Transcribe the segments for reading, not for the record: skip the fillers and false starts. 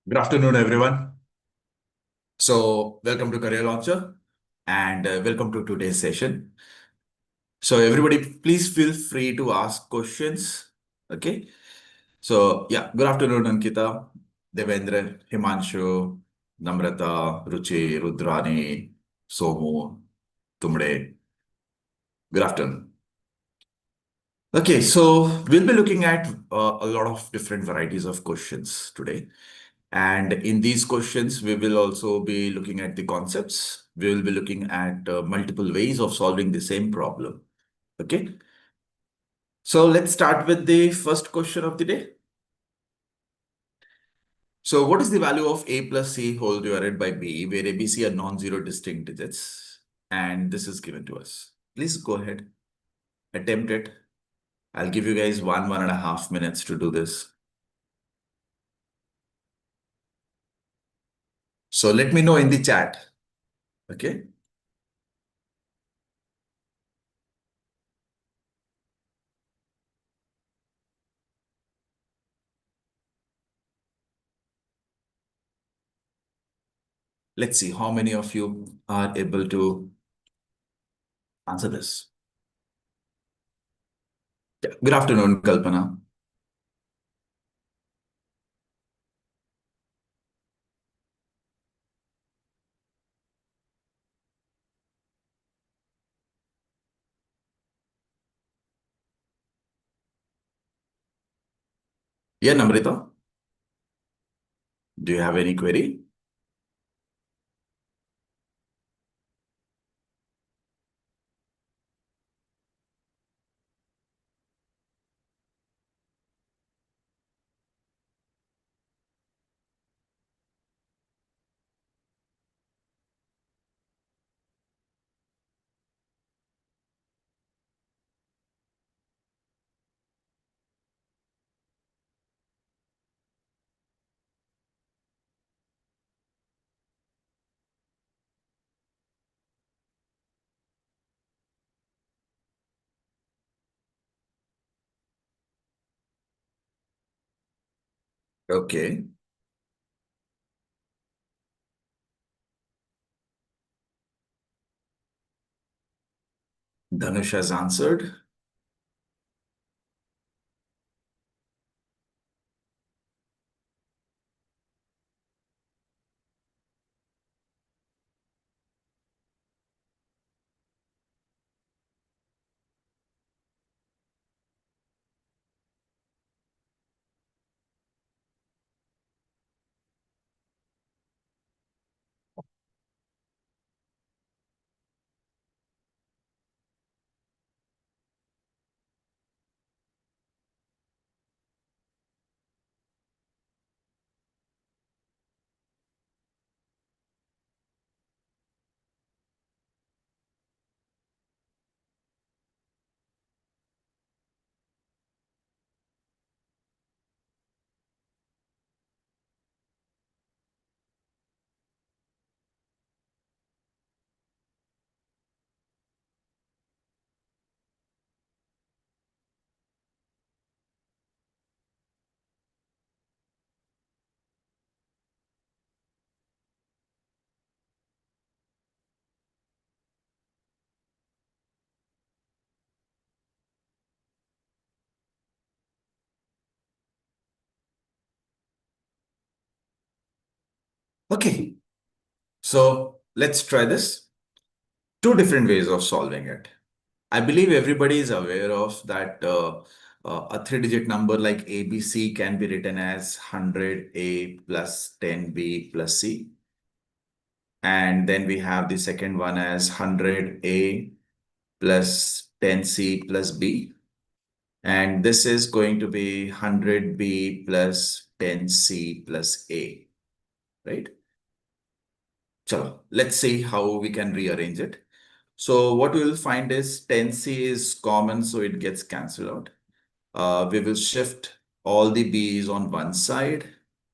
Good afternoon, everyone. Welcome to Career Launcher and welcome to today's session. So, everybody, please feel free to ask questions. Okay. Good afternoon, Ankita, Devendra, Himanshu, Namrata, Ruchi, Rudrani, Somu, Tumde. Good afternoon. Okay, so we'll be looking at a lot of different varieties of questions today. And in these questions, we will also be looking at the concepts. We will be looking at multiple ways of solving the same problem. Okay. So let's start with the first question of the day. So what is the value of a plus c whole divided by b, where a, b, c are non-zero distinct digits? And this is given to us. Please go ahead, attempt it. I'll give you guys 1.5 minutes to do this. So let me know in the chat. Okay. Let's see how many of you are able to answer this. Yeah. Good afternoon, Kalpana. Yeah, Namrita, do you have any query? Okay. Dhanush has answered. Okay. So let's try this. Two different ways of solving it. I believe everybody is aware of that a three-digit number like ABC can be written as 100A plus 10B plus C. And then we have the second one as 100A plus 10C plus B. And this is going to be 100B plus 10C plus A, right? So let's see how we can rearrange it. So what we will find is 10C is common, so it gets cancelled out. We will shift all the B's on one side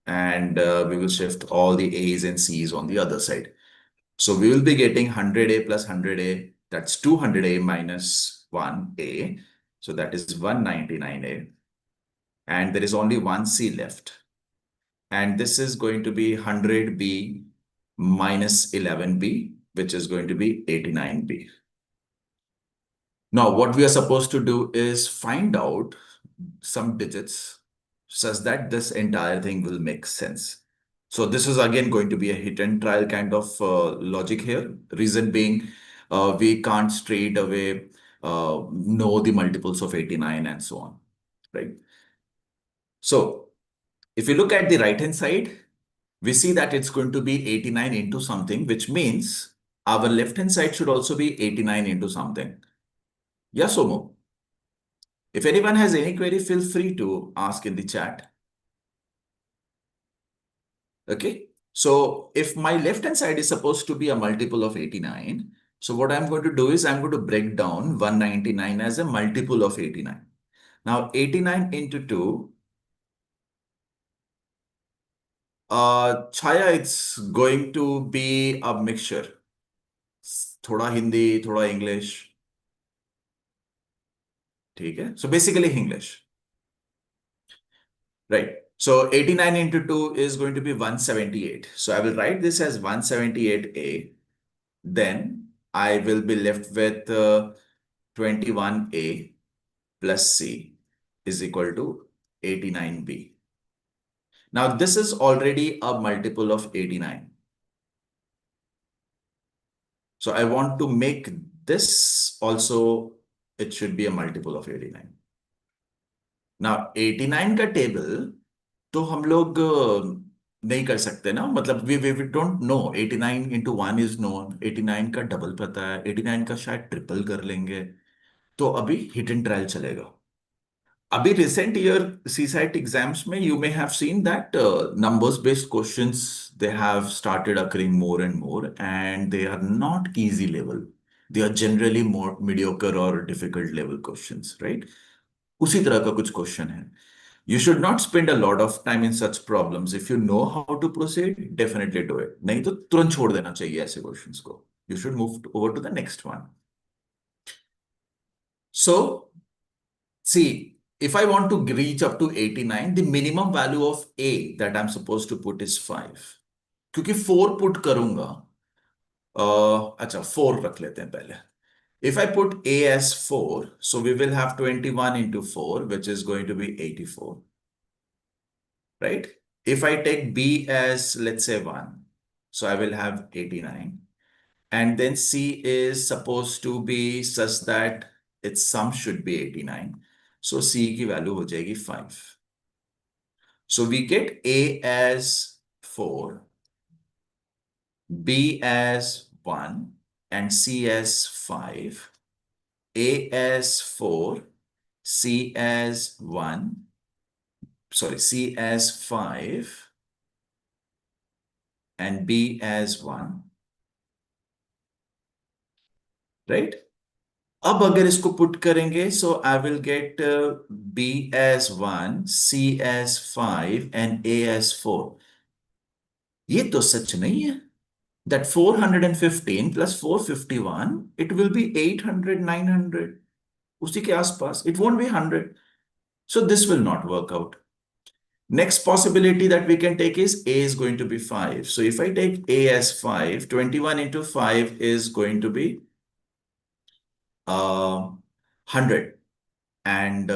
and we will shift all the A's and C's on the other side. So we will be getting 100A plus 100A, that's 200A minus 1A. So that is 199A. And there is only one C left. and this is going to be 100B minus 11B, which is going to be 89B. Now, what we are supposed to do is find out some digits such that this entire thing will make sense. So this is again going to be a hit and trial kind of logic here. Reason being, we can't straight away know the multiples of 89 and so on, right? So if you look at the right hand side, we see that it's going to be 89 into something, which means our left hand side should also be 89 into something. Yes or no? If anyone has any query, feel free to ask in the chat. Okay. So if my left hand side is supposed to be a multiple of 89, so what I'm going to do is I'm going to break down 199 as a multiple of 89. Now 89 into 2, Chaya, it's going to be a mixture. थोड़ा हिंदी, थोड़ा English. ठीक है? So basically English. Right. So 89 into 2 is going to be 178. So I will write this as 178A. Then I will be left with 21A plus C is equal to 89B. Now this is already a multiple of 89. So I want to make this also, it should be a multiple of 89. Now 89 का table तो हम लोग नहीं कर सकते ना, मतलब we don't know 89 into 1 is known, 89 का डबल पता है, 89 का शायद ट्रिपल कर लेंगे, तो अभी हिट एंड ट्रायल चलेगा. अभी रिसेंट ईयर सीसैट एग्जाम्स में you may have seen that numbers based questions they have started occurring more and more, and they are not easy level, they are generally more mediocre or difficult level questions, right? उसी तरह का कुछ question है. You should not spend a lot of time in such problems. If you know how to proceed, definitely do it. नहीं तो तुरंत छोड़ देना चाहिए ऐसे क्वेश्चंस को. You should move over to the next one. So, see, if I want to reach up to 89, the minimum value of A that I'm supposed to put is 5. क्योंकि 4 put करूंगा, अच्छा 4 रख लेते हैं पहले. If I put A as 4, so we will have 21 into 4, which is going to be 84. Right? If I take B as, let's say 1, so I will have 89. And then C is supposed to be such that its sum should be 89. So C की value हो जाएगी 5. So we get A as 4, B as 1, and C as 5. A as 4, C as 1, sorry, C as 5, and B as 1. Right? अब अगर इसको put करेंगे, so I will get B as 1, C as 5, and A as 4. ये तो सच नहीं है. That 415 plus 451, it will be 800, 900. उसी के आसपास. It won't be 100. So this will not work out. Next possibility that we can take is A is going to be 5. So if I take A as 5, 21 into 5 is going to be 100 and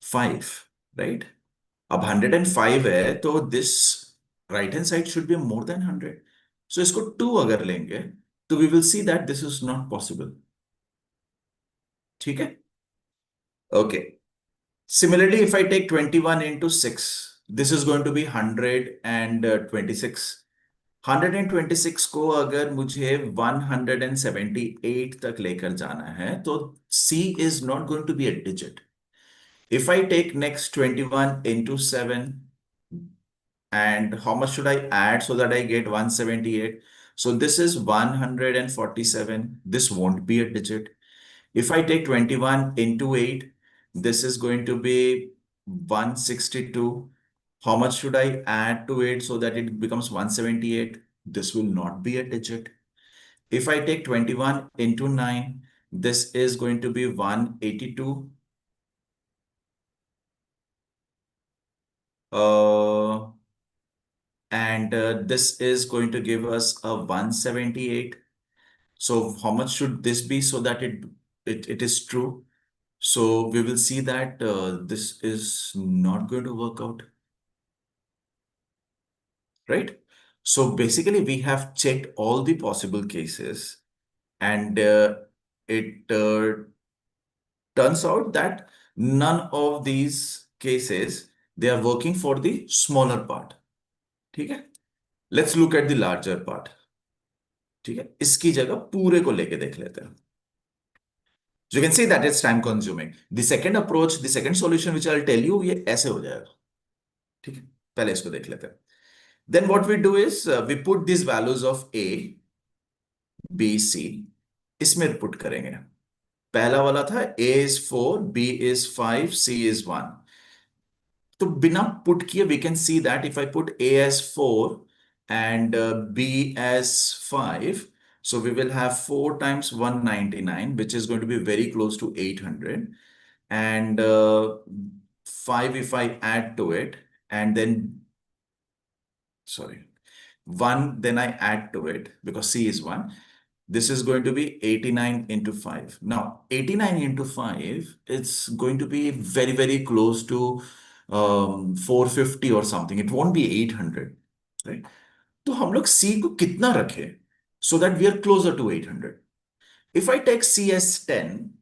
5, right? अब 105 है तो this right hand side should be more than 100. So इसको 2 अगर लेंगे तो we will see that this is not possible. ठीक है? Okay. Similarly, if I take 21 into 6, this is going to be 126. 126 को अगर मुझे 178 तक लेकर जाना है तो C is not going to be a digit. If I take next 21 into 7, and how much should I add so that I get 178? So this is 147. This won't be a digit. If I take 21 into 8, this is going to be 162. How much should I add to it so that it becomes 178? This will not be a digit. If I take 21 into 9, this is going to be 182. and this is going to give us a 178. So how much should this be so that it is true? So we will see that this is not going to work out, right? So basically, we have checked all the possible cases, and it turns out that none of these cases they are working for the smaller part. ठीक है? Let's look at the larger part. ठीक है? इसकी जगह पूरे को लेके देख लेते हैं. So you can see that it's time consuming. The second approach, the second solution which I'll tell you, ये ऐसे हो जाएगा. ठीक है? पहले इसको देख लेते हैं. Then what we do is we put these values of A, B, C इसमें put करेंगे. पहला वाला था A is 4, B is 5, C is 1. तो बिना पुट किए we can see that if I put A as 4 and B as 5, so we will have 4 times 199, which is going to be very close to 800, and 5 if I add to it, and then sorry 1 then I add to it because C is 1. This is going to be 89 into 5. Now, 89 into 5, it's going to be very, very close to 450 or something. It won't be 800, right? तो हम लोग C को कितना रखें so that we are closer to 800. If I take C as 10,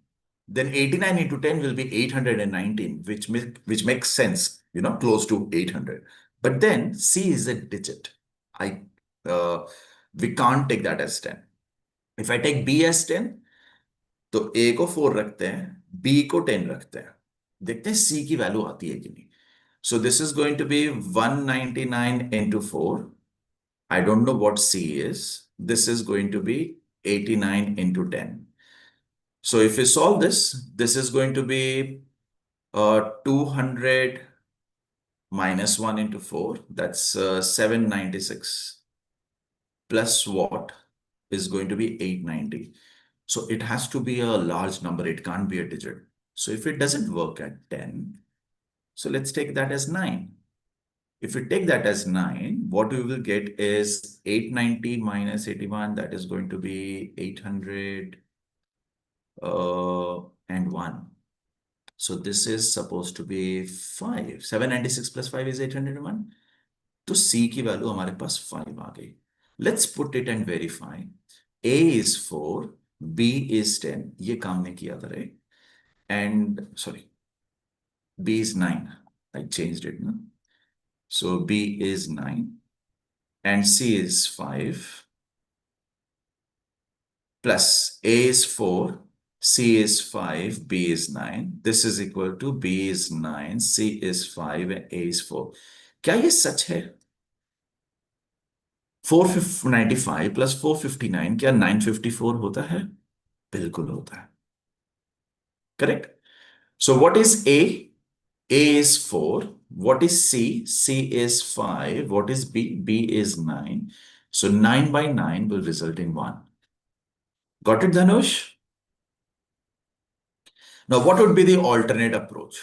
then 89 into 10 will be 819, which makes sense, close to 800. But then C is a digit. I we can't take that as 10. If I take B as 10, तो A को 4 रखते हैं, B को 10 रखते हैं. देखते हैं C की वैल्यू आती है कि नहीं. So this is going to be 199 into 4. I don't know what C is. This is going to be 89 into 10. So if we solve this, this is going to be 200 minus 1 into 4. That's 796 plus what is going to be 890. So it has to be a large number. It can't be a digit. So if it doesn't work at 10, so let's take that as 9. If we take that as 9, what we will get is 890 minus 81. That is going to be 800 and 1. So this is supposed to be 5. 796 plus 5 is 801. तो C की value हमारे पास 5 आ गई. Let's put it and verify. A is 4, B is 10. ये काम नहीं किया था, right? And sorry, B is 9. I changed it. No? So B is 9 and C is 5 plus A is 4, C is 5, B is 9. This is equal to B is 9, C is 5 and A is 4. क्या ये सच है? 495 plus 459 क्या 954 होता है? बिल्कुल होता है. Correct? So what is A? A is 4. What is C? C is 5. What is B? B is 9. So 9 by 9 will result in 1. Got it, Dhanush? Now, what would be the alternate approach?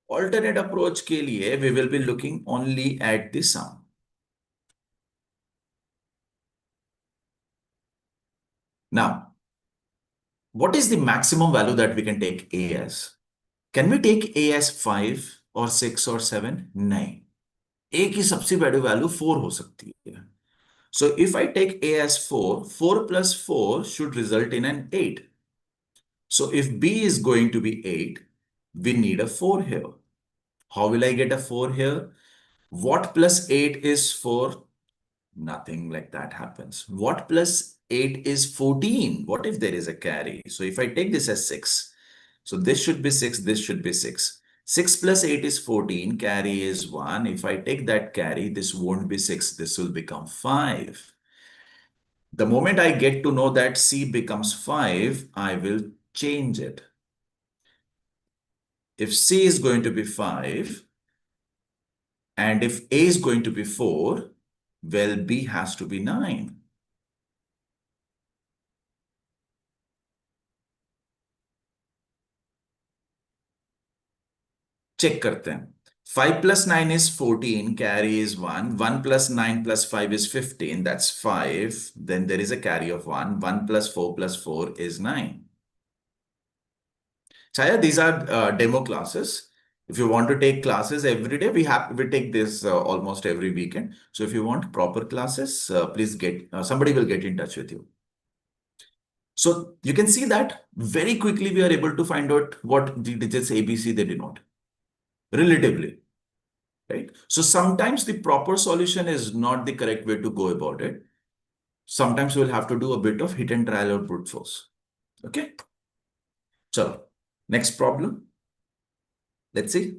Alternate approach के लिए we will be looking only at the sum. Now, what is the maximum value that we can take A as? Can we take A as 5 or 6 or 7? नहीं. A की सबसे बड़ी value 4 हो सकती है. So if I take A as 4, 4 plus 4 should result in an 8. So if B is going to be 8, we need a 4 here. How will I get a 4 here? What plus 8 is 4? Nothing like that happens. What plus 8 is 14? What if there is a carry? So if I take this as 6, so this should be 6, this should be 6. 6 plus 8 is 14, carry is 1. If I take that carry, this won't be 6, this will become 5. The moment I get to know that C becomes 5, I will change it. If C is going to be 5, and if A is going to be 4, well, B has to be 9. Check करते हैं. 5 plus 9 is 14, carry is 1. 1 plus 9 plus 5 is 15, that's 5. Then there is a carry of 1. 1 plus 4 is 9. Chaya, these are demo classes. If you want to take classes every day, we take this almost every weekend. So if you want proper classes, please get somebody will get in touch with you. So you can see that very quickly we are able to find out what the digits ABC they denote relatively, right? So sometimes the proper solution is not the correct way to go about it. Sometimes we'll have to do a bit of hit and trial or brute force. Okay. So next problem. Let's see.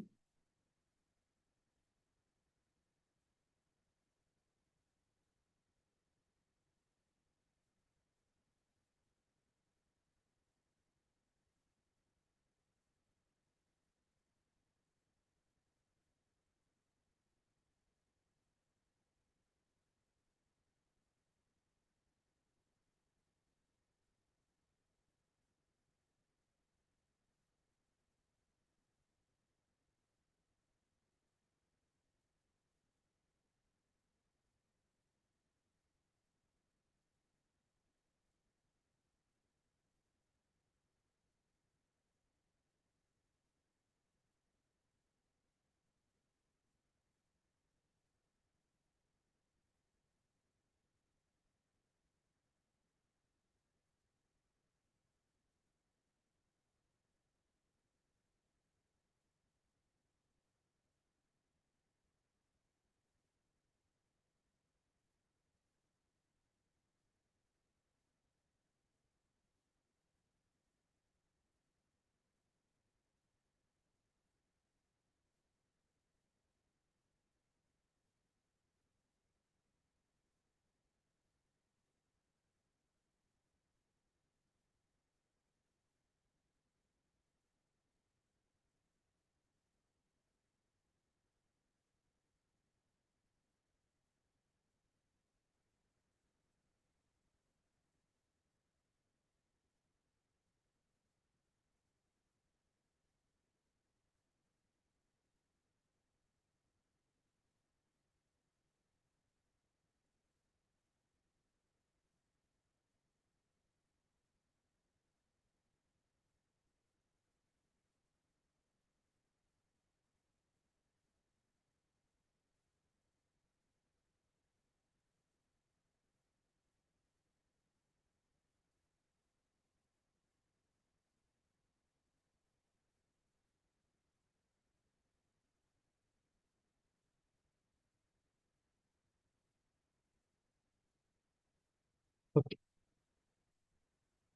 Okay.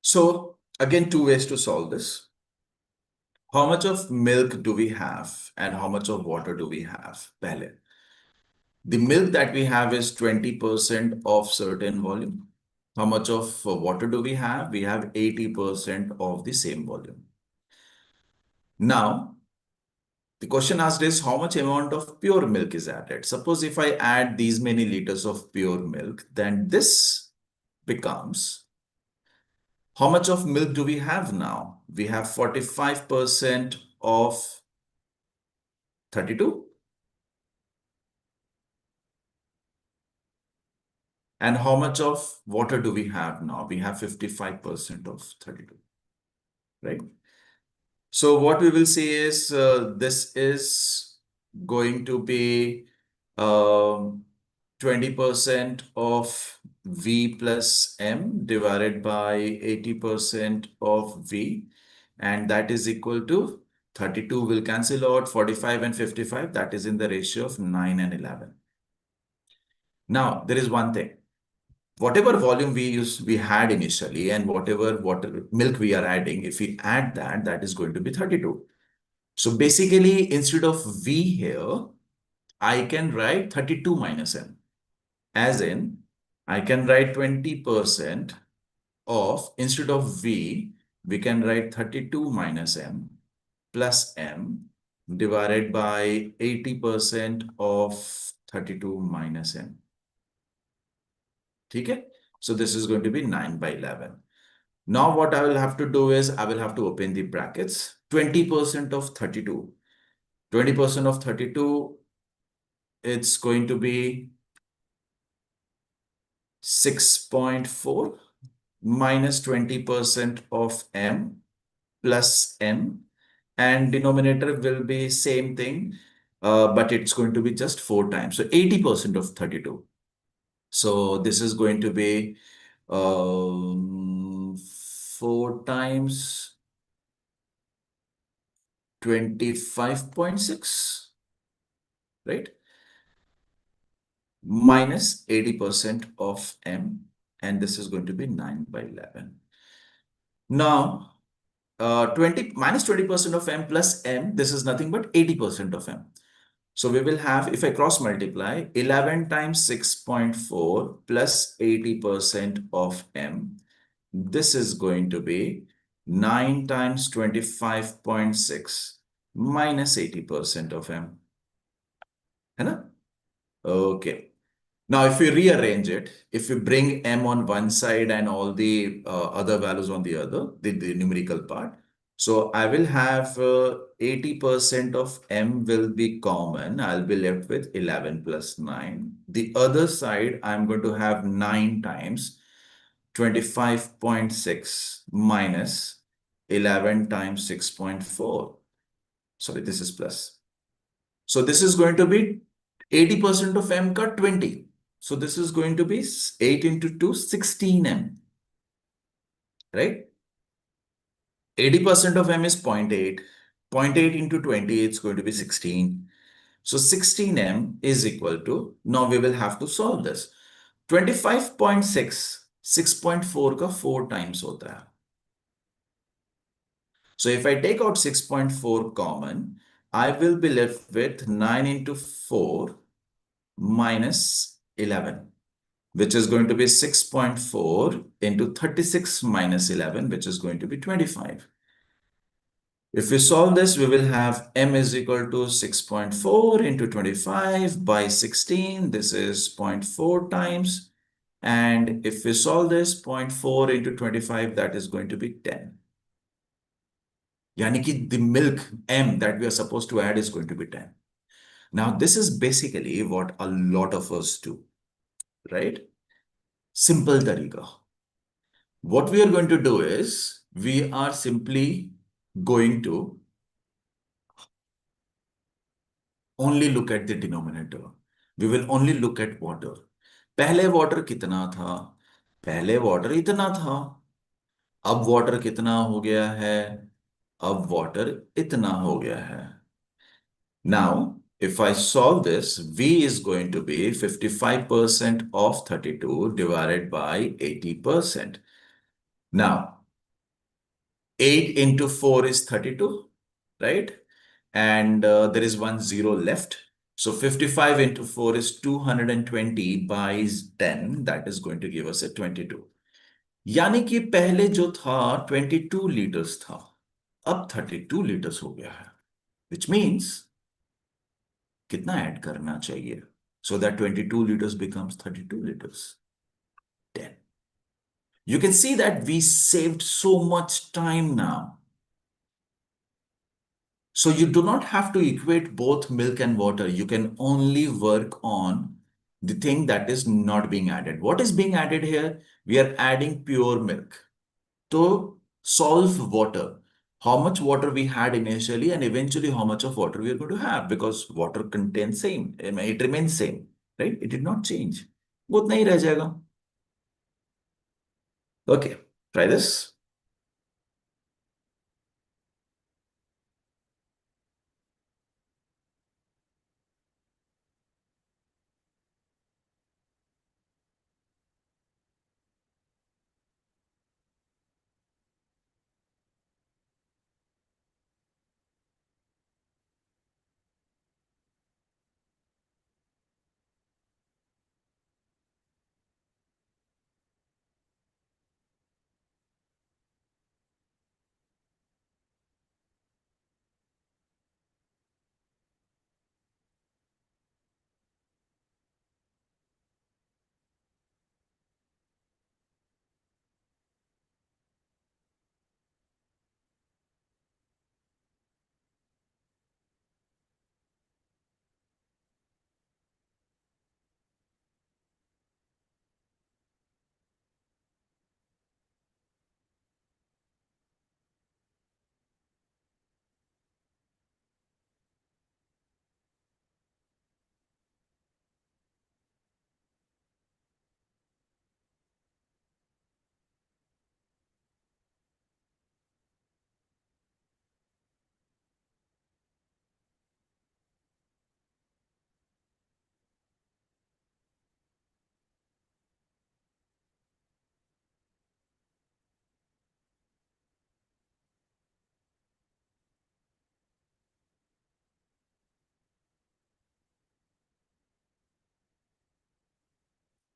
So again, two ways to solve this. How much of milk do we have and how much of water do we have? Pehle. The milk that we have is 20% of certain volume. How much of water do we have? We have 80% of the same volume. Now, the question asked is how much amount of pure milk is added? Suppose if I add these many liters of pure milk, then this becomes how much of milk do we have now? We have 45% of 32. And how much of water do we have now? We have 55% of 32, right? So what we will see is this is going to be 20% of V plus M divided by 80% of V. And that is equal to 32 will cancel out 45 and 55. That is in the ratio of 9 and 11. Now, there is one thing. Whatever volume we had initially and whatever water milk we are adding, if we add that, that is going to be 32. So basically, instead of V here, I can write 32 minus M. As in, I can write 20% of, instead of V, we can write 32 minus M plus M divided by 80% of 32 minus M. Okay? So this is going to be 9 by 11. Now what I will have to do is I will have to open the brackets. 20% of 32. 20% of 32, it's going to be 6.4 minus 20% of m plus n, and denominator will be same thing, but it's going to be just 4 times. So 80% of 32. So this is going to be 4 times 25.6, right? Minus 80% of m, and this is going to be 9 by 11. Now, 20% of m plus m, this is nothing but 80% of m. So we will have, if I cross multiply, 11 times 6.4 plus 80% of m. This is going to be 9 times 25.6 minus 80% of m. है ना? Okay. Now, if we rearrange it, if we bring m on one side and all the other values on the other, the numerical part, so I will have 80% of m will be common. I'll be left with 11 plus 9. The other side, I'm going to have 9 times 25.6 minus 11 times 6.4. Sorry, this is plus. So this is going to be 80% of m ka 20. So this is going to be 8 into 2, 16m, right? 80% of m is 0.8. 0.8 into 20, it's going to be 16. So 16m is equal to, now we will have to solve this. 25.6, 6.4 का 4 times होता है. So if I take out 6.4 common, I will be left with 9 into 4 minus 11, which is going to be 6.4 into 36 minus 11, which is going to be 25. If we solve this, we will have m is equal to 6.4 into 25 by 16. This is 0.4 times. And if we solve this, 0.4 into 25, that is going to be 10. Yani ki the milk m that we are supposed to add is going to be 10. Now, this is basically what a lot of us do, right? Simple tariqa. What we are going to do is, we are simply going to only look at the denominator. We will only look at water. पहले water कितना था? पहले water इतना था. अब water कितना हो गया है? अब water इतना हो गया है. Now, if I solve this, V is going to be 55% of 32 divided by 80%. Now, 8 into 4 is 32, right? And there is 1 0 left. So 55 into 4 is 220 by 10. That is going to give us a 22. यानी कि पहले जो था 22 liters था, अब 32 liters हो गया है. Which means कितना ऐड करना चाहिए? So that 22 liters becomes 32 liters. 10. You can see that we saved so much time now. So you do not have to equate both milk and water. You can only work on the thing that is not being added. What is being added here? We are adding pure milk. To solve water, how much water we had initially and eventually how much of water we are going to have, because water contains same. It remains same, right? It did not change. वो उतना ही रह जाएगा. Okay, try this.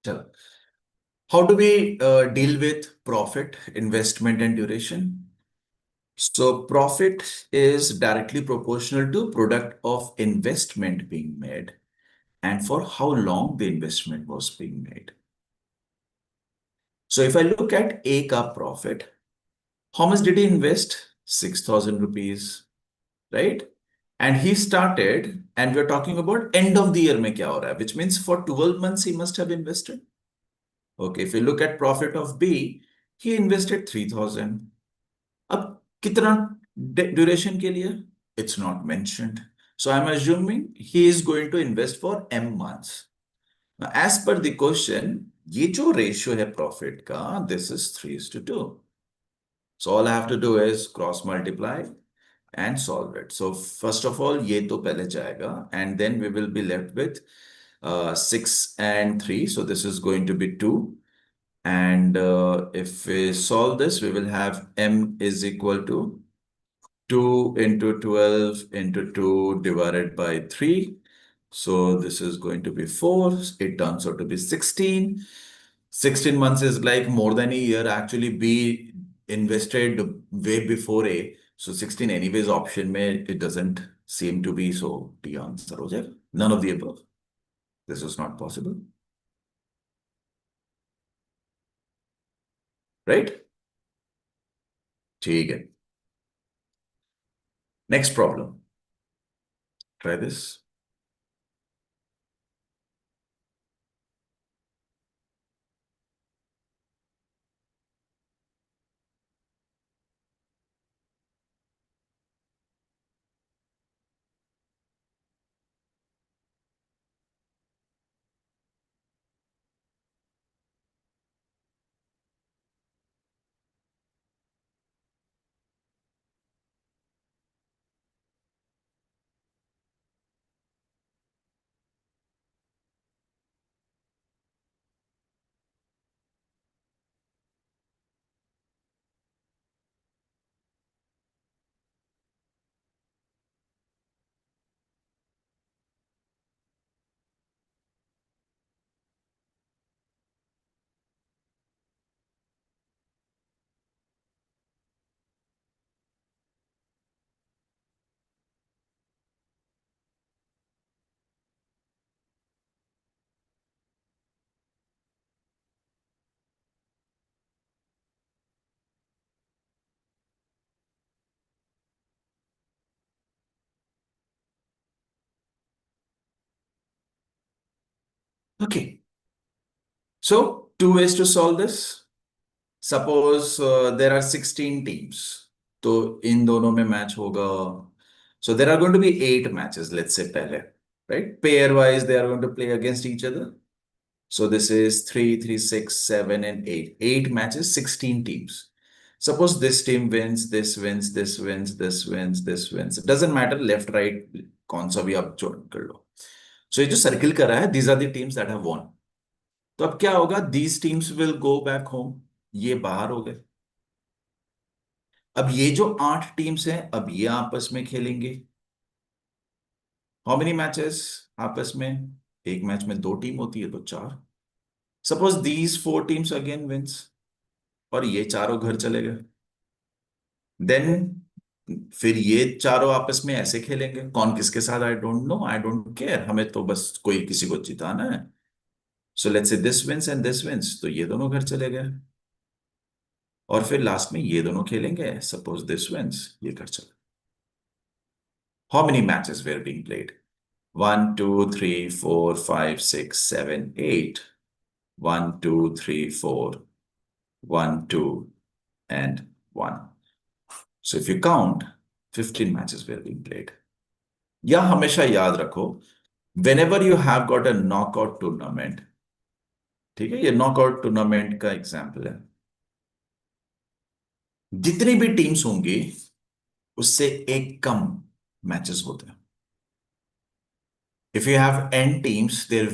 चलो, how do we deal with profit, investment, and duration? So profit is directly proportional to product of investment being made and for how long the investment was being made. So if I look at A ka profit, how much did he invest? 6,000 rupees, right? And he started, and we're talking about end of the year mein kya ho raha hai, which means for 12 months he must have invested. Okay, if you look at profit of B, he invested 3,000. अब कितना duration के लिए? It's not mentioned. So I'm assuming he is going to invest for M months. Now, as per the question, ये जो ratio है profit का, this is 3:2. So all I have to do is cross multiply and solve it. So first of all, ये तो पहले जाएगा, and then we will be left with 6 and 3. So this is going to be 2. And if we solve this, we will have M is equal to 2 into 12 into 2 divided by 3. So this is going to be 4. It turns out to be 16. 16 months is like more than a year. Actually, B invested way before A. So 16 anyways option में it doesn't seem to be. So D answer हो जाएगा. None of the above. This is not possible. Right? ठीक है. Next problem. Try this. Okay. So two ways to solve this. Suppose there are 16 teams. तो इन दोनों में match होगा. So there are going to be 8 matches, let's say पहले, right? Pair wise, they are going to play against each other. So this is 3, 3, 6, 7, and 8. 8 matches, 16 teams. Suppose this team wins, this wins, this wins, this wins, this wins. It doesn't matter left, right, कौन सा भी आप join कर लो. So ये जो circle कर रहा है, these are the teams that have won. तो अब क्या होगा? These teams will go back home. ये बाहर हो गए. अब ये जो 8 टीम्स हैं, अब ये आपस में खेलेंगे. हाउ मेनी मैचेस आपस में? एक मैच में 2 टीम होती है तो 4. Suppose these 4 teams again wins और ये चारों घर चले गए. देन फिर ये चारों आपस में ऐसे खेलेंगे. कौन किसके साथ? I don't know, I don't care. हमें तो बस कोई किसी को जिताना है. So let's say this wins and this wins, तो ये दोनों घर चले गए. और फिर लास्ट में ये दोनों खेलेंगे. सपोज दिस विंस, ये घर चले. How many matches were being played? 1, 2, 3, 4, 5, 6, 7, 8. 1, 2, 3, 4. 1, 2, and 1. So if you count, 15 matches were being played. या हमेशा याद रखो, whenever you have got a knockout tournament, ठीक है, ये knockout tournament का एग्जाम्पल है. जितनी भी टीम्स होंगी उससे एक कम मैचेस होते हैं. If you have n teams, there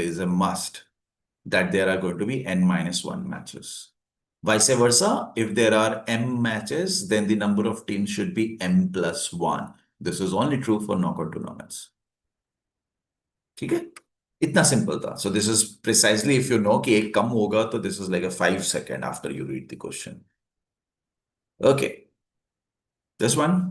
is a must that there are going to be n minus 1 matches. Vice versa, if there are m matches, then the number of teams should be m plus 1. This is only true for knockout tournaments. ठीक है? इतना simple था. So this is precisely if you know कि एक कम होगा तो this is like a 5 second after you read the question. Okay, this one.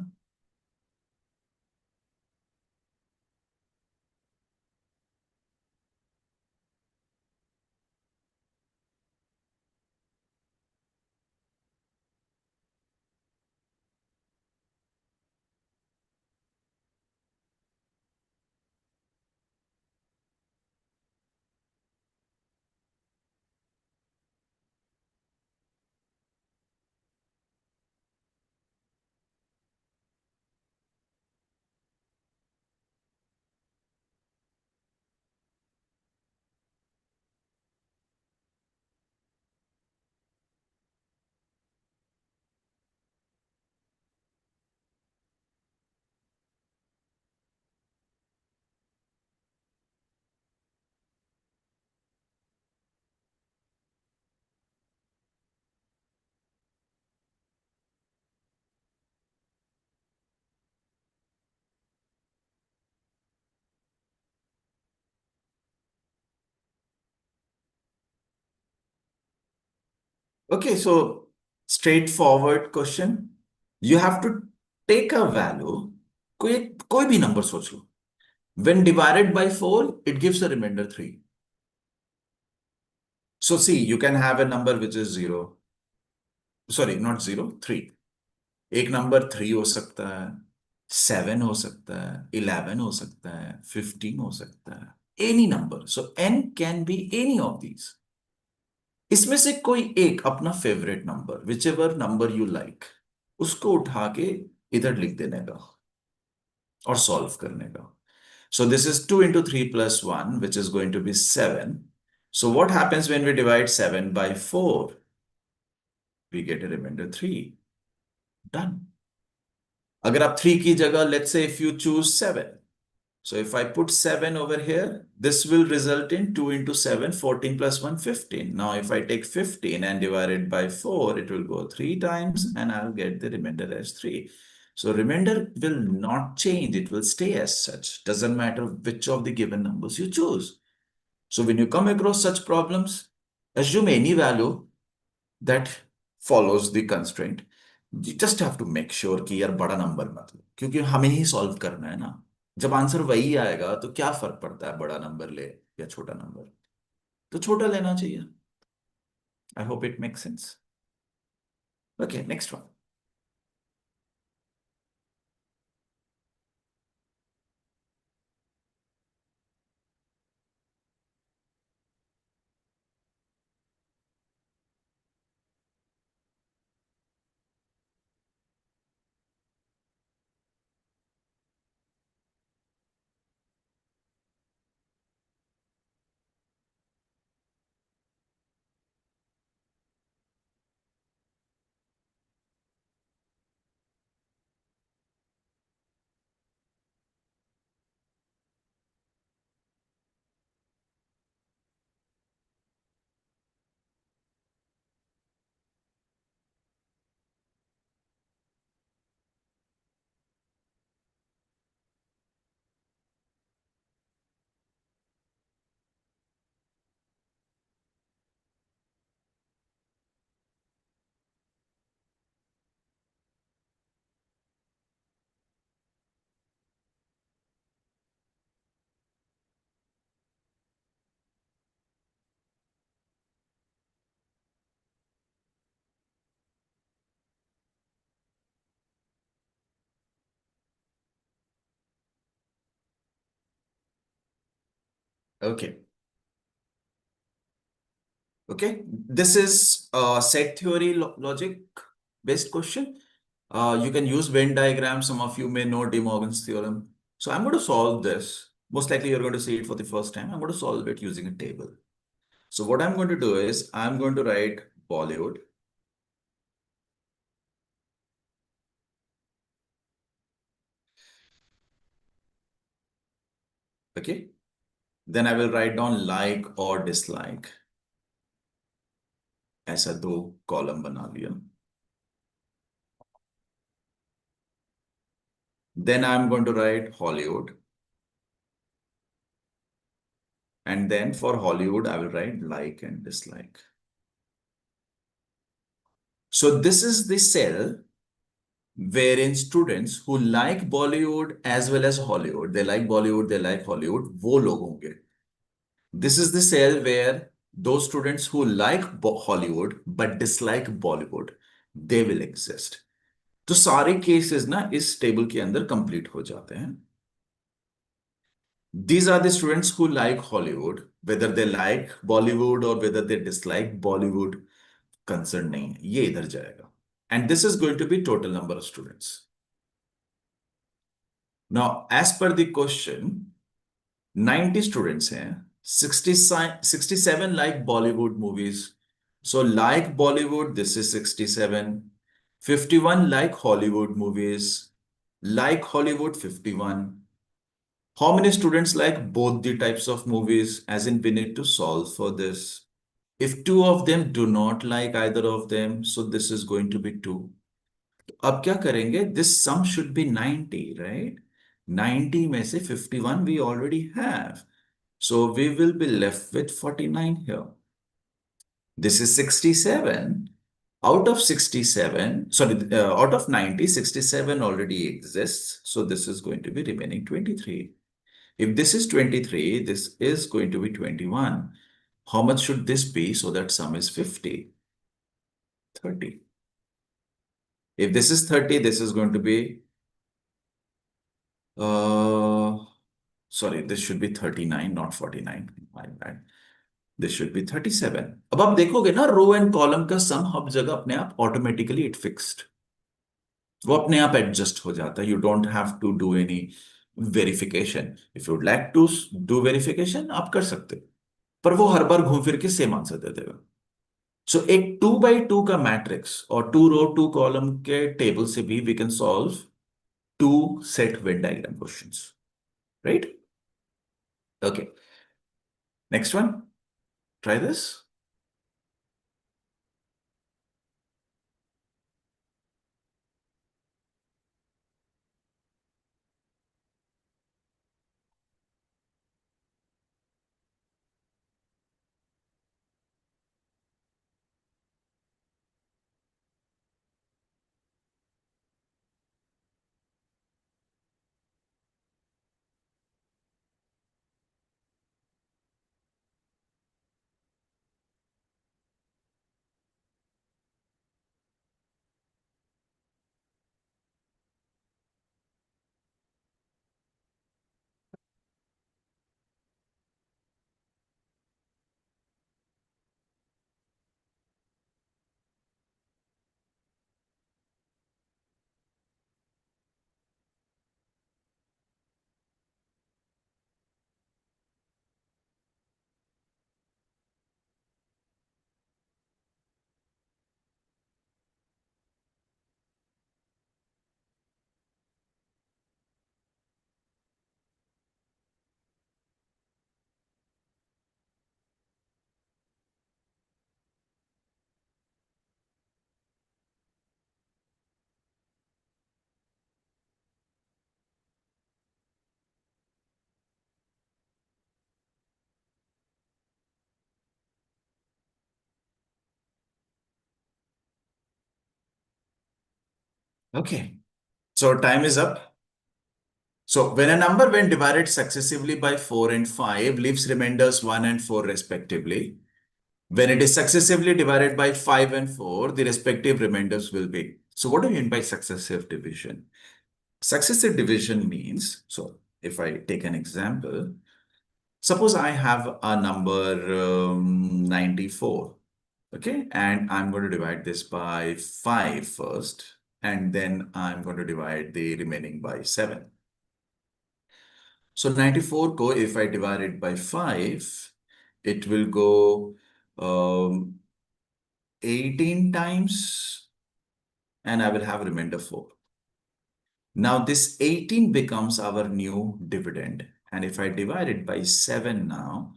Okay, so straightforward question. You have to take a value. कोई कोई भी number सोच लो. When divided by 4, it gives a remainder 3. So see, you can have a number which is 0. Sorry, not 0, 3. एक number 3 हो सकता है, 7 हो सकता है, 11 हो सकता है, 15 हो सकता है. Any number. So n can be any of these. इसमें से कोई एक अपना favourite number, which ever number you like, उसको उठा के इधर लिख देने का और सॉल्व करने का. So this is 2 into 3 plus 1, which is going to be 7. So what happens when we divide 7 by 4? We get a remainder 3. Done. अगर आप 3 की जगह, let's say if you choose 7. So if I put 7 over here, this will result in 2 into 7, 14 plus 1, 15. Now if I take 15 and divide it by 4, it will go 3 times and I'll get the remainder as 3. So remainder will not change. It will stay as such. Doesn't matter which of the given numbers you choose. So when you come across such problems, assume any value that follows the constraint. You just have to make sure कि यार बड़ा number मत लो, क्योंकि हमें ही solve करना है ना. जब आंसर वही आएगा तो क्या फर्क पड़ता है बड़ा नंबर ले या छोटा नंबर. तो छोटा लेना चाहिए. I hope it make sense. Okay, next one. Okay. Okay, this is a set theory logic based question. You can use Venn diagram. Some of you may know De Morgan's theorem. So I'm going to solve this. Most likely you're going to see it for the first time. I'm going to solve it using a table. So what I'm going to do is I'm going to write Bollywood. Okay. Then I will write down like or dislike. ऐसा दो column बना लिया. Then I'm going to write Hollywood. And then for Hollywood, I will write like and dislike. So this is the cell wherein students who like Bollywood as well as Hollywood, they like Bollywood, they like Hollywood, वो लोग होंगे. This is the cell where those students who like Hollywood but dislike Bollywood, they will exist. तो सारे cases ना इस table के अंदर complete हो जाते हैं. These are the students who like Hollywood, whether they like Bollywood or whether they dislike Bollywood, concern नहीं है. ये इधर जाएगा. And this is going to be total number of students. Now, as per the question, 90 students हैं, 67 like Bollywood movies. So like Bollywood, this is 67. 51 like Hollywood movies. Like Hollywood, 51. How many students like both the types of movies? As in, we need to solve for this. If two of them do not like either of them, so this is going to be 2. अब क्या करेंगे? This sum should be 90, right? 90 में से 51 we already have. So we will be left with 49 here. This is 67. Out of 67, sorry, out of 90, 67 already exists. So this is going to be remaining 23. If this is 23, this is going to be 21. How much should this be so that sum is 50? 30. If this is 30, this is going to be, sorry, this should be 39, not 49. My bad. This should be 37. अब आप देखोगे ना row and column का सम हर जगह अपने आप automatically it fixed, वो अपने आप एडजस्ट हो जाता है. You don't have to do any verification. If you would like to do verification आप कर सकते हो, पर वो हर बार घूम फिर के सेम आंसर दे देगा. सो एक 2 by 2 का मैट्रिक्स और 2 row 2 column के टेबल से भी we can solve 2 set Venn diagram questions, right? Okay, next one, try this. Okay, so time is up. So when a number when divided successively by 4 and 5 leaves remainders 1 and 4 respectively, when it is successively divided by 5 and 4, the respective remainders will be. So what do you mean by successive division? Successive division means, so if I take an example, suppose I have a number 94, okay, and I'm going to divide this by 5 first, and then I'm going to divide the remaining by 7. So 94 ko if I divide it by 5, it will go 18 times and I will have remainder 4. Now this 18 becomes our new dividend. And if I divide it by 7 now,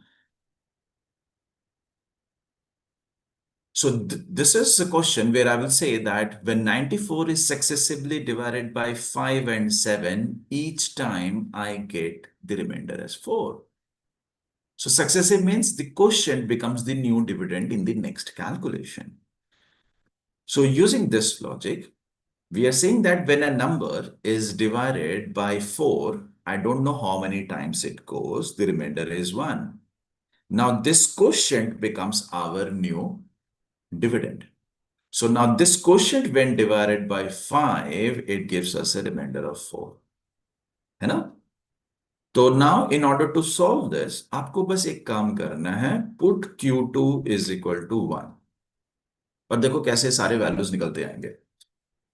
so this is a question where I will say that when 94 is successively divided by 5 and 7, each time I get the remainder as 4. So successive means the quotient becomes the new dividend in the next calculation. So using this logic, we are saying that when a number is divided by 4, I don't know how many times it goes, the remainder is 1. Now this quotient becomes our new dividend. So now this quotient when divided by 5, it gives us a remainder of 4. है ना? तो now in order to solve this, आपको बस एक काम करना है, put Q2 is equal to 1. और देखो कैसे सारे वैल्यूज निकलते आएंगे.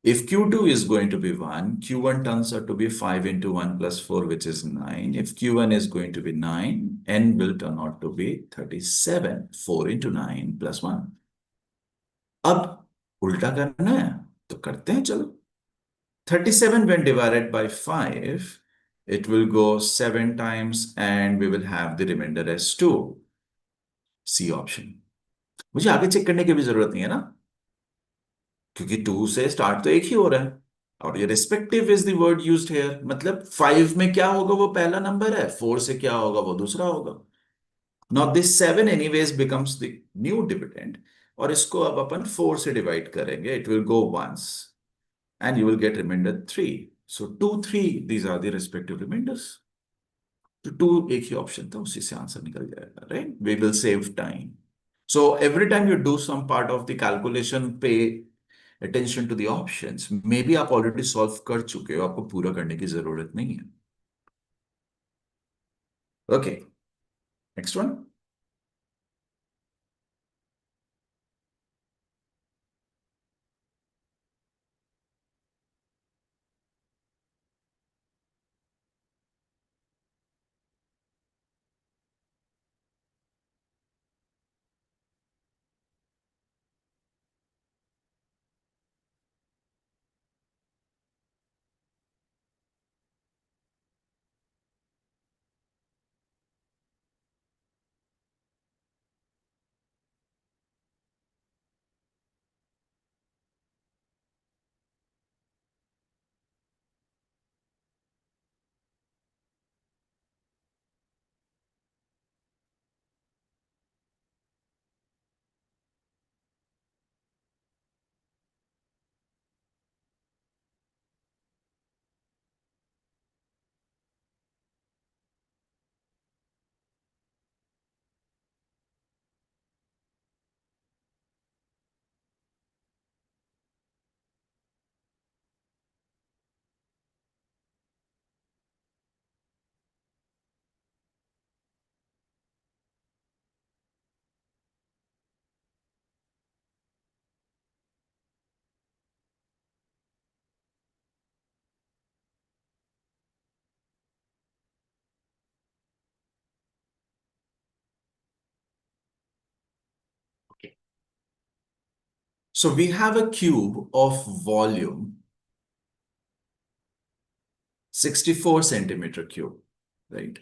If Q2 is going to be 1, Q1 turns out to be 5 into 1 plus 4, which is 9. If Q1 is going to be 9, N will turn out to be 37. 4 into 9 plus 1. अब उल्टा करना है तो करते हैं चलो. 37 when divided by 5, it will go 7 times and we will have the remainder as 2. C option. मुझे आगे चेक करने की भी जरूरत नहीं है ना, क्योंकि 2 से स्टार्ट तो एक ही हो रहा है. और ये respective is the word used here, मतलब 5 में क्या होगा वो पहला नंबर है, 4 से क्या होगा वो दूसरा होगा. Now this 7 anyways becomes the new dividend, और इसको अब अपन 4 से डिवाइड करेंगे. It will go once and you will get remainder 3. So 2, 3, these are the respective remainders. तो 2 एक ही ऑप्शन था, उसी से आंसर निकल जाएगा, right? We will save time. So every time you do some part of the calculation, pay attention to the options. Maybe आप already solve कर चुके हो, आपको पूरा करने की जरूरत नहीं है. Okay, next one. Okay. So we have a cube of volume 64 centimeter cube, right?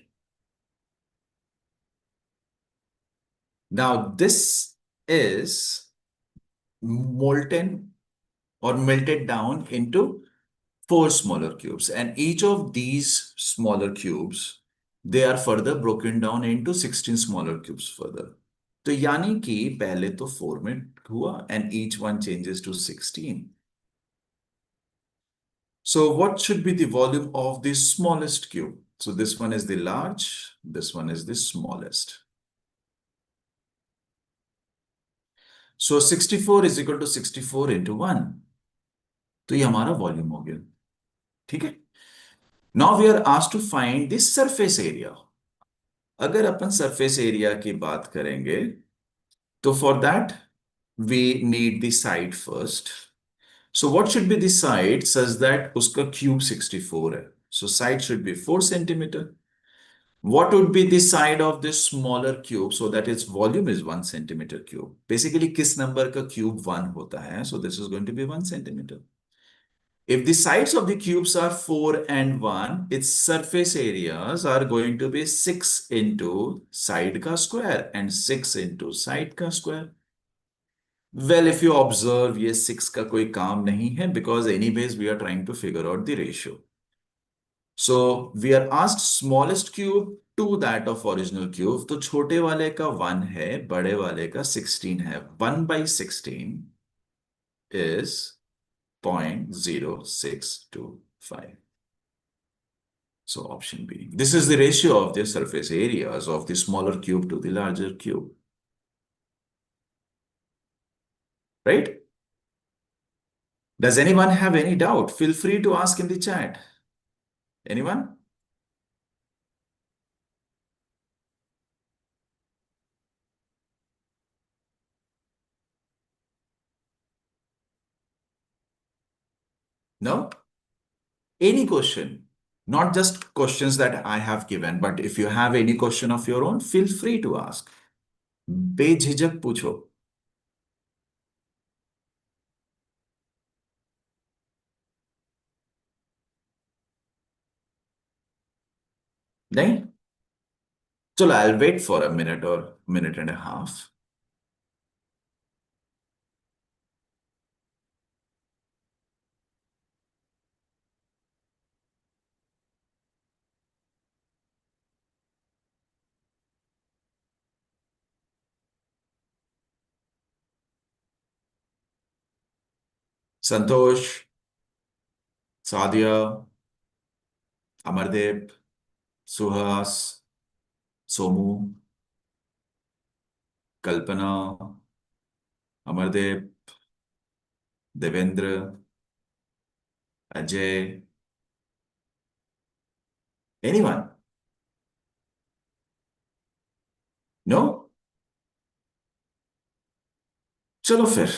Now this is molten or melted down into 4 smaller cubes, and each of these smaller cubes, they are further broken down into 16 smaller cubes further. तो यानी कि पहले तो 4 में हुआ and each one changes to 16. So what should be the volume of the smallest cube? So this one is the large, this one is the smallest. So 64 is equal to 64 into 1. तो ये हमारा volume हो गया. ठीक है. Now we are asked to find the surface area. अगर अपन surface area की बात करेंगे, तो for that we need the side first. So what should be the side such that उसका cube 64 है? So side should be 4 centimeter. What would be the side of this smaller cube so that its volume is 1 centimeter cube? Basically, किस number का cube 1 होता है? So this is going to be 1 centimeter. If the sides of the cubes are 4 and 1, its surface areas are going to be 6 into side ka square and 6 into side ka square. Well, if you observe, ये 6 का कोई काम नहीं है because anyways we are trying to figure out the ratio. So we are asked smallest cube to that of original cube, तो छोटे वाले का 1 है, बड़े वाले का 16 है। 1/16 is 0.0625. So option B. This is the ratio of the surface areas of the smaller cube to the larger cube. Right? Does anyone have any doubt? Feel free to ask in the chat. Anyone? No? Any question? Not just questions that I have given, but if you have any question of your own, feel free to ask. बेझिझक पूछो. नहीं? चलो, I'll wait for a minute or minute and a half. Santosh, Sadia, Amardeep, Suhas, Somu, Kalpana, Amardeep, Devendra, Ajay, anyone? No? चलो फिर.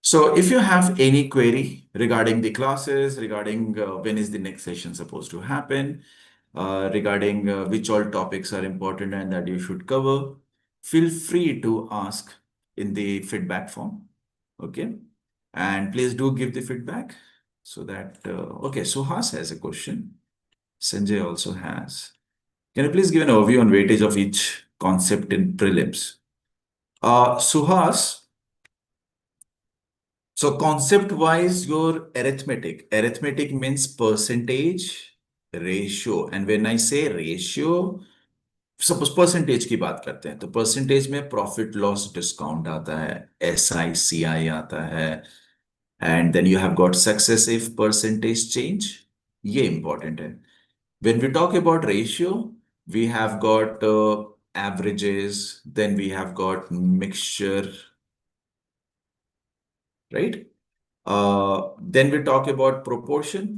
So if you have any query regarding the classes, regarding when is the next session supposed to happen, regarding which all topics are important and that you should cover, feel free to ask in the feedback form. Okay. And please do give the feedback so that, okay, Suhas has a question. Sanjay also has. Can you please give an overview on weightage of each concept in prelims? Suhas, so concept wise, your arithmetic means percentage, ratio. And when I say ratio, suppose percentage की बात करते हैं तो percentage में profit loss discount आता है, SI CI आता है, and then you have got successive percentage change. ये इंपॉर्टेंट है. When we talk about ratio, we have got averages, then we have got mixture, right? Then we talk about proportion.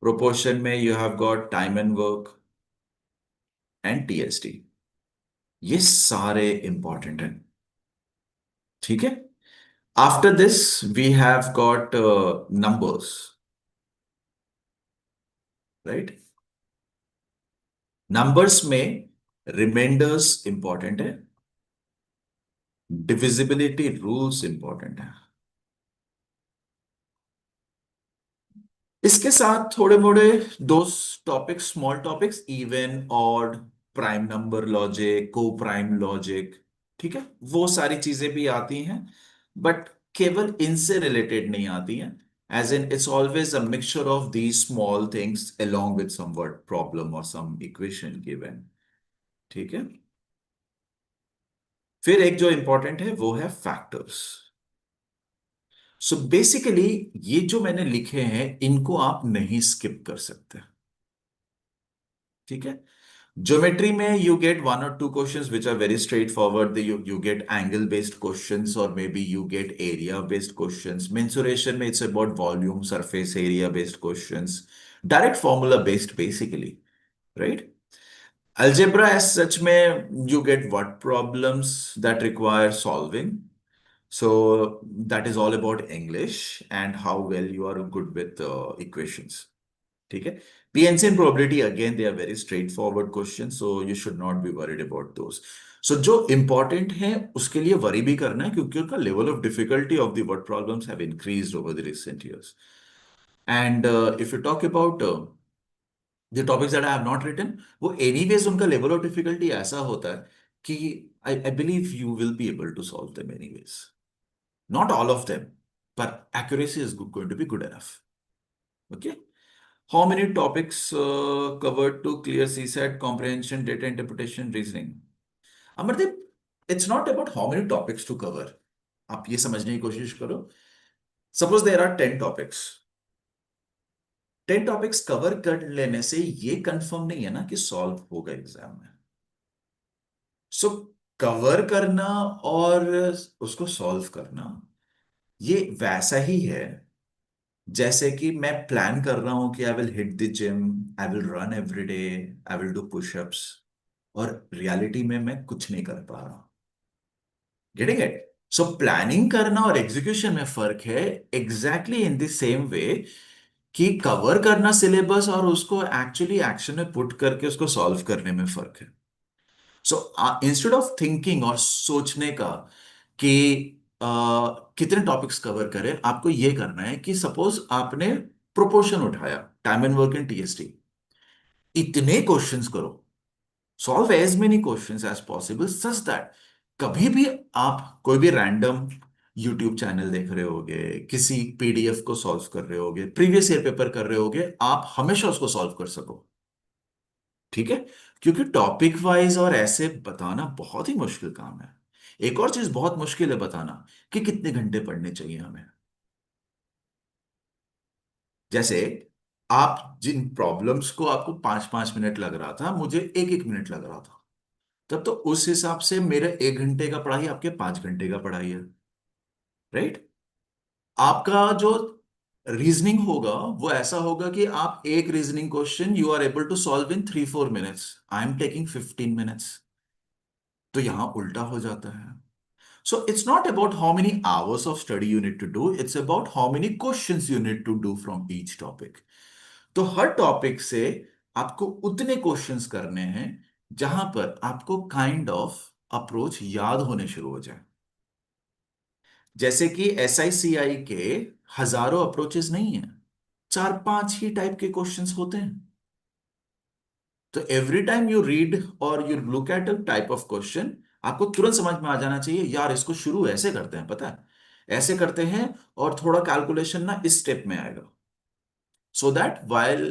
Proportion में you have got time and work and TST. ये सारे important हैं. ठीक है. After this, we have got numbers, right? Numbers में reminders important है, divisibility rules important है. इसके साथ थोड़े मोड़े दो topics, small topics, even, odd, prime number logic, को प्राइम लॉजिक. ठीक है, वो सारी चीजें भी आती हैं, बट केवल इनसे रिलेटेड नहीं आती हैं. As in it's always a mixture of these small things along with some word problem और सम इक्वेशन गिवन. ठीक है. फिर एक जो इंपॉर्टेंट है वो है फैक्टर्स. सो बेसिकली ये जो मैंने लिखे हैं इनको आप नहीं स्किप कर सकते. ठीक है. ज्योमेट्री में यू गेट वन और two questions which are very straightforward. You get angle based questions और maybe you get area based questions. Mensuration में it's about volume, surface area based questions, direct formula based basically, right? Algebra as such में you get word problems that require solving. So that is all about English and how well you are good with equations. ठीक है. PNC and probability, again, they are very straightforward questions, so you should not be worried about those. So जो important है उसके लिए worry भी करना है क्योंकि उनका level of difficulty of the word problems have increased over the recent years. And if you talk about the topics that I have not written, वो anyways उनका level of difficulty ऐसा होता है कि I believe you will be able to solve them anyways. Not all of them, but accuracy is going to be good enough. Okay. How many topics covered to clear CSAT comprehension, data interpretation, reasoning? Amardeep, it's not about how many topics to cover. आप ये समझने की कोशिश करो. Suppose there are 10 topics. 10 topics cover कर लेने से ये कंफर्म नहीं है ना कि सॉल्व होगा एग्जाम में. सो कवर करना और उसको सॉल्व करना ये वैसा ही है जैसे कि मैं प्लान कर रहा हूं कि I will hit the gym, I will run every day, I will do pushups, और रियलिटी में मैं कुछ नहीं कर पा रहा. Getting it? सो प्लानिंग करना और एग्जीक्यूशन में फर्क है. Exactly in the same way कि कवर करना सिलेबस और उसको एक्चुअली एक्शन में पुट करके उसको सॉल्व करने में फर्क है. सो इंस्टेड ऑफ थिंकिंग और सोचने का कि कितने टॉपिक्स कवर करें, आपको ये करना है कि सपोज आपने प्रोपोर्शन उठाया, time and work in TST, इतने क्वेश्चंस करो, solve as many questions as possible such that कभी भी आप कोई भी रैंडम यूट्यूब चैनल देख रहे होगे, किसी पीडीएफ को सॉल्व कर रहे होगे, प्रीवियस ईयर पेपर कर रहे होगे, आप हमेशा उसको सॉल्व कर सको. ठीक है? क्योंकि टॉपिक वाइज और ऐसे बताना बहुत ही मुश्किल काम है. एक और चीज बहुत मुश्किल है बताना कि कितने घंटे पढ़ने चाहिए हमें. जैसे आप जिन प्रॉब्लम्स को आपको 5-5 मिनट लग रहा था, मुझे 1-1 मिनट लग रहा था, तब तो उस हिसाब से मेरे 1 घंटे का पढ़ाई आपके 5 घंटे का पढ़ाई है. राइट? आपका जो रीजनिंग होगा वो ऐसा होगा कि आप एक reasoning question you are able to solve in 3-4 minutes, I am taking 15 minutes. तो यहां उल्टा हो जाता है. So it's not about how many hours of study you need to do, it's about how many questions you need to do from each topic. तो हर topic से आपको उतने क्वेश्चंस करने हैं जहां पर आपको काइंड ऑफ अप्रोच याद होने शुरू हो जाए. जैसे कि एसआईसीआई के हजारों अप्रोचेस नहीं है, 4-5 ही टाइप के क्वेश्चंस होते हैं. तो एवरी टाइम यू रीड और you look at a type of question, आपको तुरंत समझ में आ जाना चाहिए यार इसको शुरू ऐसे करते हैं, पता है ऐसे करते हैं, और थोड़ा कैलकुलेशन ना इस स्टेप में आएगा. So that while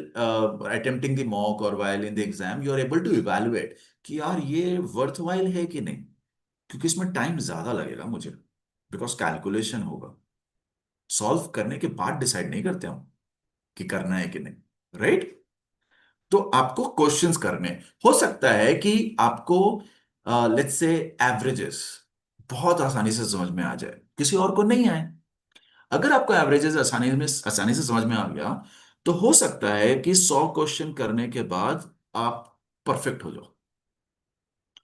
attempting the mock और while in the exam you are able to evaluate कि यार ये वर्थ वाइल है कि नहीं. क्योंकि इसमें टाइम ज्यादा लगेगा मुझे, बिकॉज कैलकुलेशन होगा. सॉल्व करने के बाद डिसाइड नहीं करते हम कि करना है कि नहीं. राइट? तो आपको क्वेश्चंस करने, हो सकता है कि आपको लेट्स से एवरेजेस बहुत आसानी से समझ में आ जाए, किसी और को नहीं आए. अगर आपको एवरेजेस आसानी से समझ में आ गया, तो हो सकता है कि 100 क्वेश्चन करने के बाद आप परफेक्ट हो जाओ.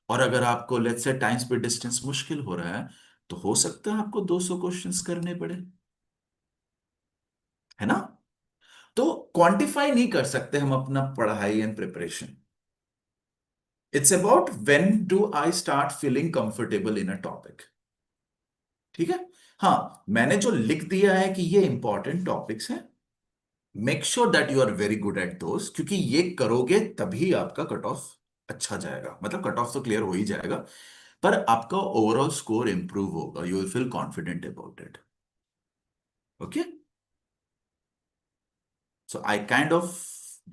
और अगर आपको let's say time speed distance मुश्किल हो रहा है, तो हो सकता है आपको 200 क्वेश्चंस करने पड़े. है ना? तो क्वांटिफाई नहीं कर सकते हम अपना पढ़ाई and preparation. It's about when do I start feeling comfortable in a topic. ठीक है? हाँ, मैंने जो लिख दिया है कि ये इंपॉर्टेंट टॉपिक्स हैं, make sure that you are very good at those, क्योंकि ये करोगे तभी आपका कट ऑफ अच्छा जाएगा. मतलब कट ऑफ तो क्लियर हो ही जाएगा, पर आपका ओवरऑल स्कोर इंप्रूव होगा. You will feel confident about it. Okay? So I kind of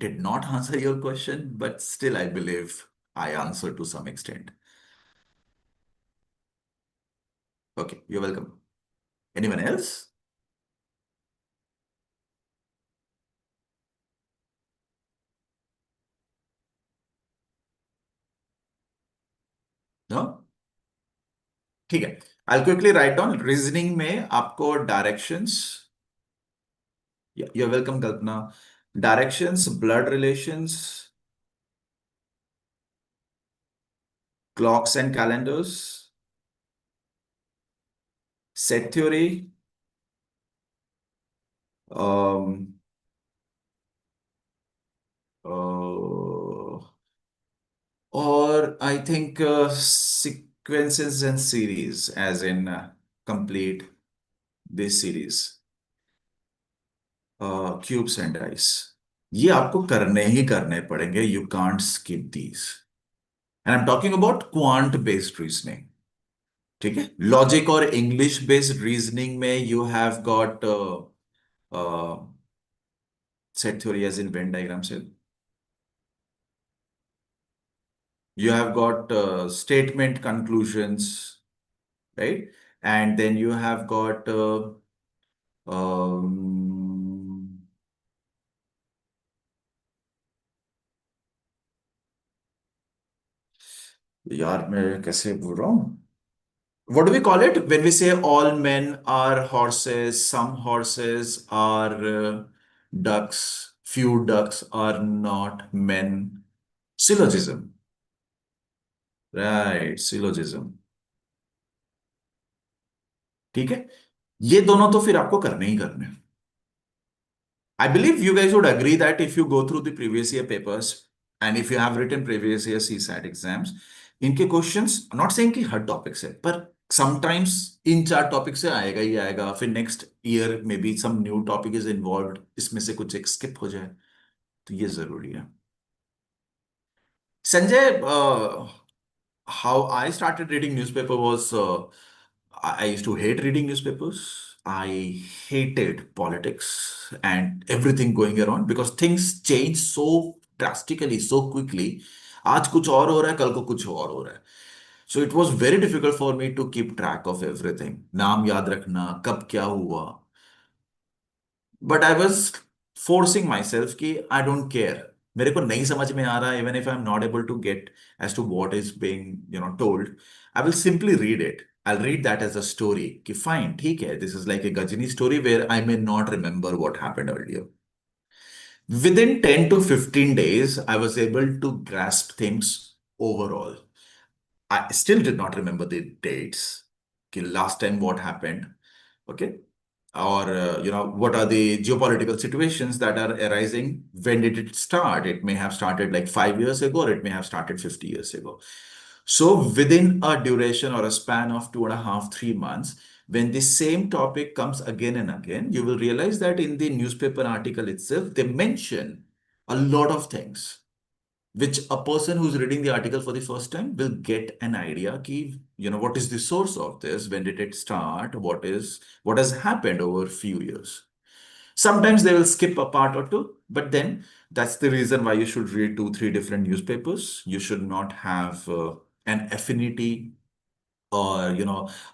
did not answer your question, but still I believe I answered to some extent. Okay, you're welcome. Anyone else? No? ठीक है. I'll quickly write down reasoning में आपको directions. You're welcome, Kalpana. Directions, blood relations, clocks and calendars, set theory, और I think sequences and series, as in complete this series, cubes and dice. ये आपको करने ही करने पड़ेंगे. You can't skip these. And I am talking about quant based reasoning. ठीक है? Logic और इंग्लिश बेस्ड रीजनिंग में you have got Set theory as in Venn diagram set. You have got statement conclusions, right? And then you have got um, यार मैं कैसे बोल रहा हूँ? What do we call it when we say all men are horses, some horses are ducks, few ducks are not men? Syllogism. Right, syllogism. ठीक है? ये दोनों तो फिर आपको करने ही करने हैं. I believe you guys would agree that if you go through the previous year papers and if you have written previous year CSAT exams, इनके क्वेश्चंस नॉट सेइंग कि हर टॉपिक से पर समटाइम्स इन चार टॉपिक से आएगा ही आएगा फिर नेक्स्ट ईयर में be some new topic is involved इसमें से कुछ एक स्किप हो जाए तो ये जरूरी है Sanjay how I started reading newspaper was I used to hate reading newspapers. I hated politics and everything going around because things change so drastically, so quickly. आज कुछ और हो रहा है कल को कुछ और हो रहा है So it was very difficult for me to keep track of everything. नाम याद रखना कब क्या हुआ but I was forcing my self कि आई डोंट केयर मेरे को नहीं समझ में आ रहा even if I am not able to get as to what is being told I will simply read it I read that as a story कि fine ठीक है this is like a Ghajini story where I may not remember what happened earlier within 10 to 15 days I was able to grasp things overall. I still did not remember the dates. Okay, last time what happened? Okay, or what are the geopolitical situations that are arising? When did it start? It may have started like 5 years ago, or it may have started 50 years ago. So within a duration or a span of 2.5, 3 months, when the same topic comes again and again, you will realize that in the newspaper article itself, they mention a lot of things which a person who's reading the article for the first time will get an idea ki, what is the source of this, when did it start, what has happened over a few years. Sometimes they will skip a part or two, but then that's the reason why you should read 2 3 different newspapers. You should not have an affinity or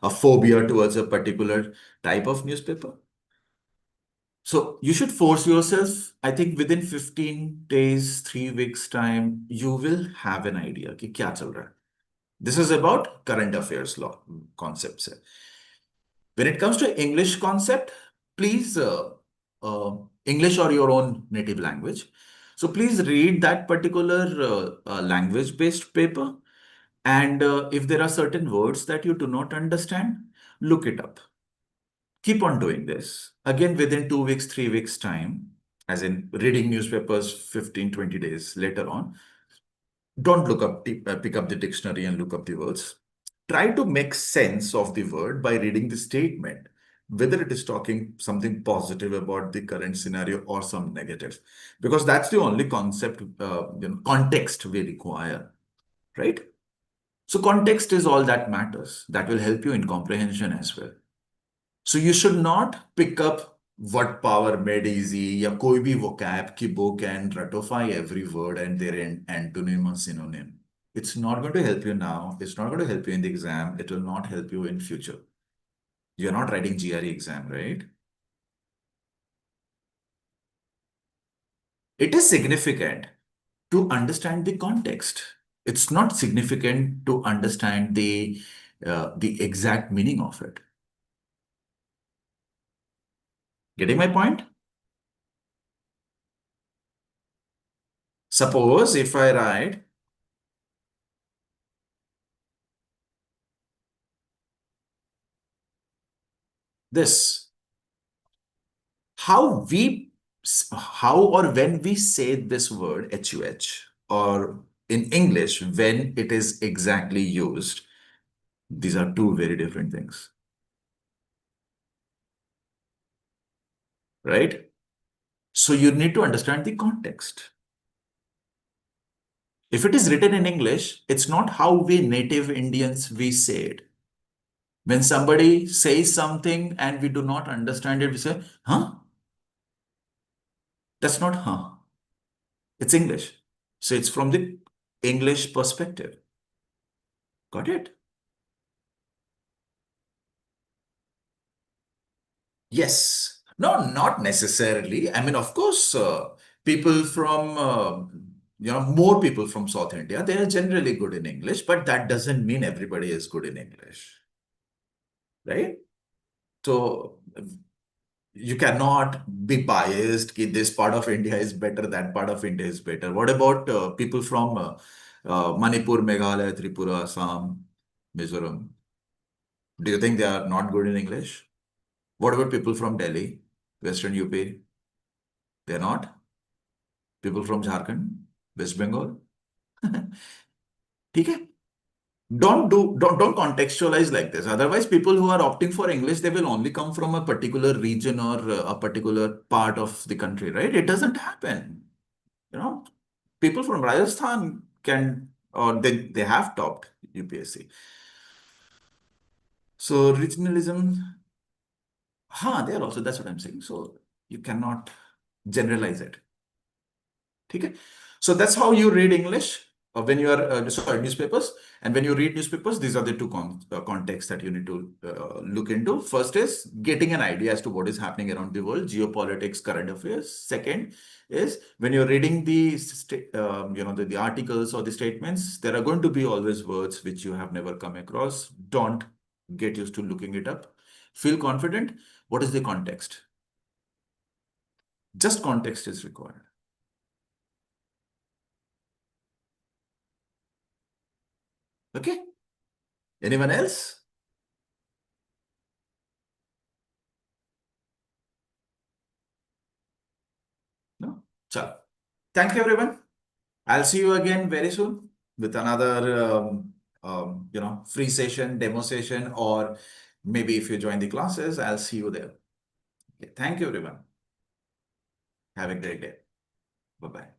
a phobia towards a particular type of newspaper. So you should force yourself. I think within 15 days, 3 weeks time, you will have an idea कि क्या चल रहा है. This is about current affairs law concepts. When it comes to English concept, please English or your own native language. So please read that particular language-based paper. And if there are certain words that you do not understand, look it up. Keep on doing this. Again, within 2 weeks, 3 weeks time, as in reading newspapers 15, 20 days later on, don't pick up the dictionary and look up the words. Try to make sense of the word by reading the statement, whether it is talking something positive about the current scenario or some negative, because that's the only concept, context we require, right? So context is all that matters. That will help you in comprehension as well. So you should not pick up what power made easy या कोई भी vocab की book and ratify every word and their antonym or synonym. It's not going to help you now. It's not going to help you in the exam. It will not help you in future. You're not writing GRE exam, right? It is significant to understand the context. It's not significant to understand the exact meaning of it. Getting my point? Suppose if I write this, how we, how or when we say this word HUH, or in English, when it is exactly used, these are two very different things, right? So you need to understand the context. If it is written in English, it's not how we native Indians we say it. When somebody says something and we do not understand it, we say, huh? That's not huh. It's English. So it's from the English perspective. Got it? Yes. No, not necessarily. I mean, of course, people from, more people from South India, they are generally good in English, but that doesn't mean everybody is good in English, right? So you cannot be biased कि this part of India is better, that part of India is better. What about people from Manipur, Meghalaya, Tripura, Assam, Mizoram? Do you think they are not good in English? What about people from Delhi, Western UP? They're not. People from Jharkhand, West Bengal. ठीक है? Don't contextualize like this. Otherwise, people who are opting for English, they will only come from a particular region or a particular part of the country, right? It doesn't happen. You know, people from Rajasthan can, or they have topped UPSC. So regionalism, they are also, that's what I'm saying. So you cannot generalize it. Okay. So that's how you read English when you are, sorry, newspapers. And when you read newspapers, these are the two contexts that you need to look into. First is getting an idea as to what is happening around the world, geopolitics, current affairs. Second is when you're reading the articles or the statements, there are going to be always words which you have never come across. Don't get used to looking it up. Feel confident. What is the context? Just context is required. Okay. Anyone else? No? Chalo. Thank you, everyone. I'll see you again very soon with another, free session, demo session, or maybe if you join the classes, I'll see you there. Okay. Thank you, everyone. Have a great day. Bye-bye.